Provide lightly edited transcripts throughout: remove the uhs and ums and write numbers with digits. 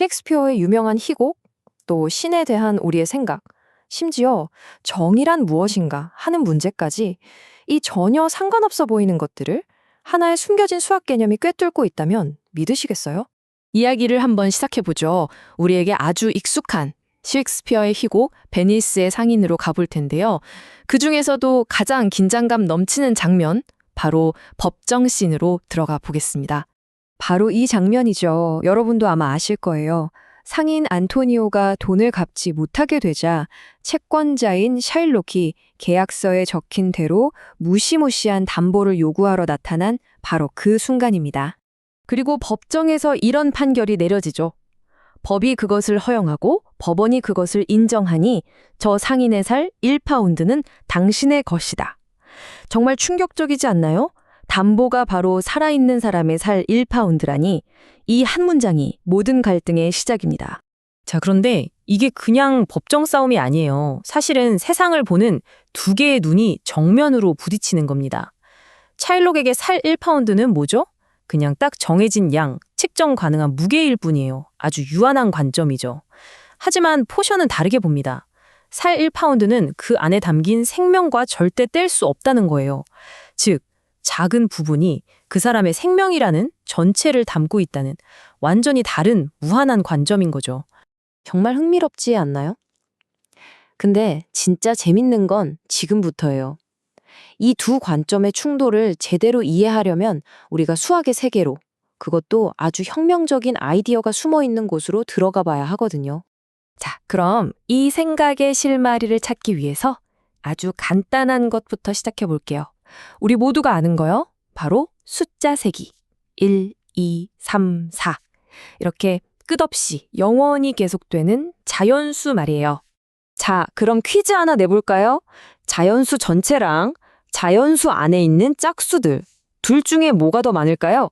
셰익스피어의 유명한 희곡, 또 신에 대한 우리의 생각, 심지어 정의란 무엇인가 하는 문제까지 이 전혀 상관없어 보이는 것들을 하나의 숨겨진 수학 개념이 꿰뚫고 있다면 믿으시겠어요? 이야기를 한번 시작해보죠. 우리에게 아주 익숙한 셰익스피어의 희곡 베니스의 상인으로 가볼 텐데요. 그 중에서도 가장 긴장감 넘치는 장면, 바로 법정 씬으로 들어가 보겠습니다. 바로 이 장면이죠. 여러분도 아마 아실 거예요. 상인 안토니오가 돈을 갚지 못하게 되자 채권자인 샤일록이 계약서에 적힌 대로 무시무시한 담보를 요구하러 나타난 바로 그 순간입니다. 그리고 법정에서 이런 판결이 내려지죠. 법이 그것을 허용하고 법원이 그것을 인정하니 저 상인의 살 1파운드는 당신의 것이다. 정말 충격적이지 않나요? 담보가 바로 살아있는 사람의 살 1파운드라니 이 한 문장이 모든 갈등의 시작입니다. 자, 그런데 이게 그냥 법정 싸움이 아니에요. 사실은 세상을 보는 두 개의 눈이 정면으로 부딪히는 겁니다. 차일록에게 살 1파운드는 뭐죠? 그냥 딱 정해진 양, 측정 가능한 무게일 뿐이에요. 아주 유한한 관점이죠. 하지만 포션은 다르게 봅니다. 살 1파운드는 그 안에 담긴 생명과 절대 뗄 수 없다는 거예요. 즉, 작은 부분이 그 사람의 생명이라는 전체를 담고 있다는 완전히 다른 무한한 관점인 거죠. 정말 흥미롭지 않나요? 근데 진짜 재밌는 건 지금부터예요. 이 두 관점의 충돌을 제대로 이해하려면 우리가 수학의 세계로, 그것도 아주 혁명적인 아이디어가 숨어 있는 곳으로 들어가 봐야 하거든요. 자, 그럼 이 생각의 실마리를 찾기 위해서 아주 간단한 것부터 시작해 볼게요. 우리 모두가 아는 거요. 바로 숫자 세기. 1, 2, 3, 4. 이렇게 끝없이 영원히 계속되는 자연수 말이에요. 자, 그럼 퀴즈 하나 내볼까요? 자연수 전체랑 자연수 안에 있는 짝수들, 둘 중에 뭐가 더 많을까요?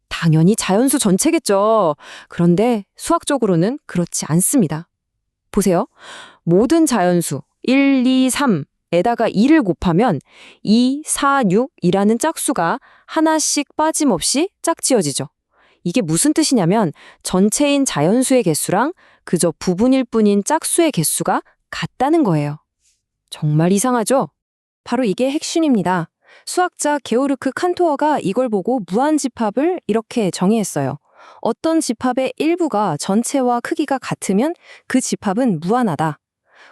당연히 자연수 전체겠죠. 그런데 수학적으로는 그렇지 않습니다. 보세요. 모든 자연수 1, 2, 3에다가 2를 곱하면 2, 4, 6이라는 짝수가 하나씩 빠짐없이 짝지어지죠. 이게 무슨 뜻이냐면 전체인 자연수의 개수랑 그저 부분일 뿐인 짝수의 개수가 같다는 거예요. 정말 이상하죠? 바로 이게 핵심입니다. 수학자 게오르크 칸토어가 이걸 보고 무한집합을 이렇게 정의했어요. 어떤 집합의 일부가 전체와 크기가 같으면 그 집합은 무한하다.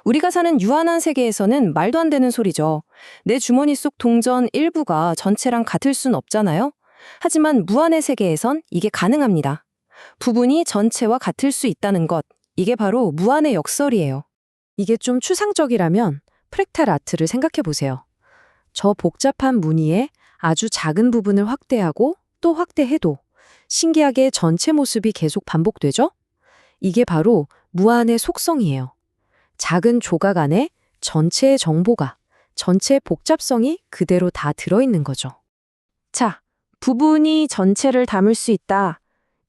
우리가 사는 유한한 세계에서는 말도 안 되는 소리죠. 내 주머니 속 동전 일부가 전체랑 같을 순 없잖아요. 하지만 무한의 세계에선 이게 가능합니다. 부분이 전체와 같을 수 있다는 것, 이게 바로 무한의 역설이에요. 이게 좀 추상적이라면 프랙탈 아트를 생각해 보세요. 저 복잡한 무늬의 아주 작은 부분을 확대하고 또 확대해도 신기하게 전체 모습이 계속 반복되죠? 이게 바로 무한의 속성이에요. 작은 조각 안에 전체의 정보가, 전체의 복잡성이 그대로 다 들어있는 거죠. 자, 부분이 전체를 담을 수 있다.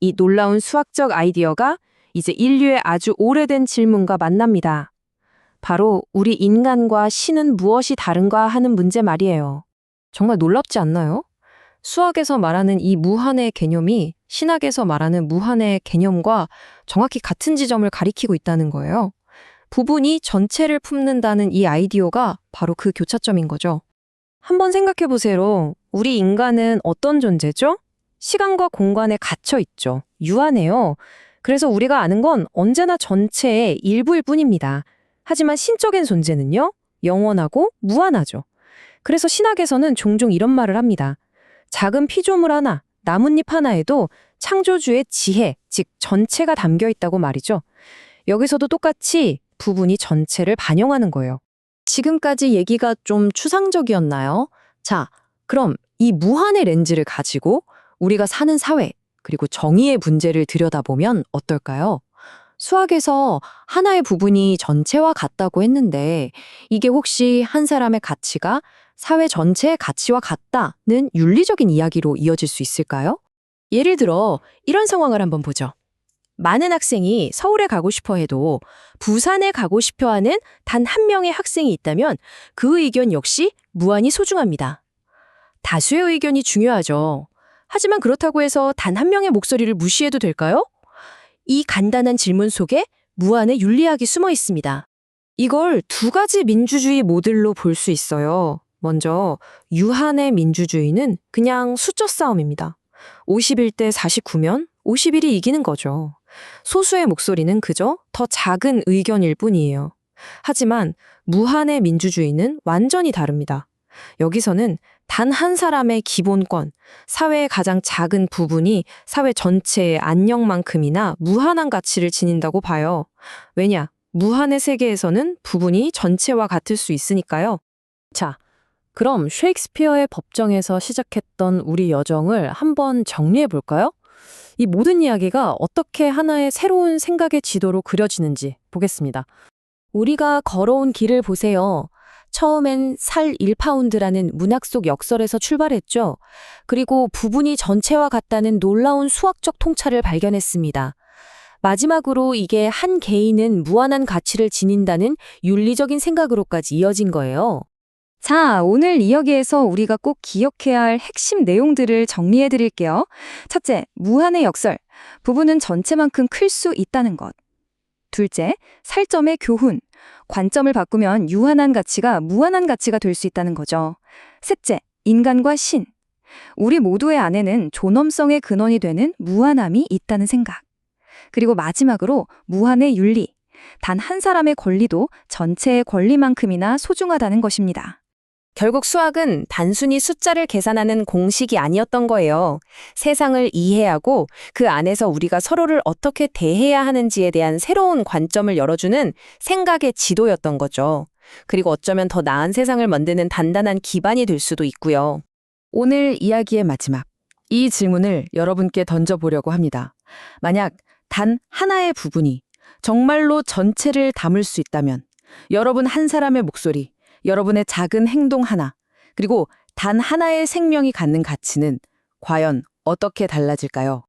이 놀라운 수학적 아이디어가 이제 인류의 아주 오래된 질문과 만납니다. 바로 우리 인간과 신은 무엇이 다른가 하는 문제 말이에요. 정말 놀랍지 않나요? 수학에서 말하는 이 무한의 개념이 신학에서 말하는 무한의 개념과 정확히 같은 지점을 가리키고 있다는 거예요. 부분이 전체를 품는다는 이 아이디어가 바로 그 교차점인 거죠. 한번 생각해 보세요. 우리 인간은 어떤 존재죠? 시간과 공간에 갇혀 있죠. 유한해요. 그래서 우리가 아는 건 언제나 전체의 일부일 뿐입니다. 하지만 신적인 존재는요, 영원하고 무한하죠. 그래서 신학에서는 종종 이런 말을 합니다. 작은 피조물 하나, 나뭇잎 하나에도 창조주의 지혜, 즉 전체가 담겨 있다고 말이죠. 여기서도 똑같이 부분이 전체를 반영하는 거예요. 지금까지 얘기가 좀 추상적이었나요? 자, 그럼 이 무한의 렌즈를 가지고 우리가 사는 사회, 그리고 정의의 문제를 들여다보면 어떨까요? 수학에서 하나의 부분이 전체와 같다고 했는데 이게 혹시 한 사람의 가치가 사회 전체의 가치와 같다는 윤리적인 이야기로 이어질 수 있을까요? 예를 들어 이런 상황을 한번 보죠. 많은 학생이 서울에 가고 싶어 해도 부산에 가고 싶어 하는 단 한 명의 학생이 있다면 그 의견 역시 무한히 소중합니다. 다수의 의견이 중요하죠. 하지만 그렇다고 해서 단 한 명의 목소리를 무시해도 될까요? 이 간단한 질문 속에 무한의 윤리학이 숨어 있습니다. 이걸 두 가지 민주주의 모델로 볼 수 있어요. 먼저 유한의 민주주의는 그냥 숫자 싸움입니다. 51대 49면 51이 이기는 거죠. 소수의 목소리는 그저 더 작은 의견일 뿐이에요. 하지만 무한의 민주주의는 완전히 다릅니다. 여기서는 단 한 사람의 기본권, 사회의 가장 작은 부분이 사회 전체의 안녕만큼이나 무한한 가치를 지닌다고 봐요. 왜냐? 무한의 세계에서는 부분이 전체와 같을 수 있으니까요. 자, 그럼 셰익스피어의 법정에서 시작했던 우리 여정을 한번 정리해 볼까요? 이 모든 이야기가 어떻게 하나의 새로운 생각의 지도로 그려지는지 보겠습니다. 우리가 걸어온 길을 보세요. 처음엔 살 1파운드라는 문학 속 역설에서 출발했죠. 그리고 부분이 전체와 같다는 놀라운 수학적 통찰을 발견했습니다. 마지막으로 이게 한 개인은 무한한 가치를 지닌다는 윤리적인 생각으로까지 이어진 거예요. 자, 오늘 이야기에서 우리가 꼭 기억해야 할 핵심 내용들을 정리해 드릴게요. 첫째, 무한의 역설. 부분은 전체만큼 클 수 있다는 것. 둘째, 살점의 교훈. 관점을 바꾸면 유한한 가치가 무한한 가치가 될 수 있다는 거죠. 셋째, 인간과 신. 우리 모두의 안에는 존엄성의 근원이 되는 무한함이 있다는 생각. 그리고 마지막으로 무한의 윤리. 단 한 사람의 권리도 전체의 권리만큼이나 소중하다는 것입니다. 결국 수학은 단순히 숫자를 계산하는 공식이 아니었던 거예요. 세상을 이해하고 그 안에서 우리가 서로를 어떻게 대해야 하는지에 대한 새로운 관점을 열어주는 생각의 지도였던 거죠. 그리고 어쩌면 더 나은 세상을 만드는 단단한 기반이 될 수도 있고요. 오늘 이야기의 마지막, 이 질문을 여러분께 던져보려고 합니다. 만약 단 하나의 부분이 정말로 전체를 담을 수 있다면 여러분 한 사람의 목소리, 여러분의 작은 행동 하나, 그리고 단 하나의 생명이 갖는 가치는 과연 어떻게 달라질까요?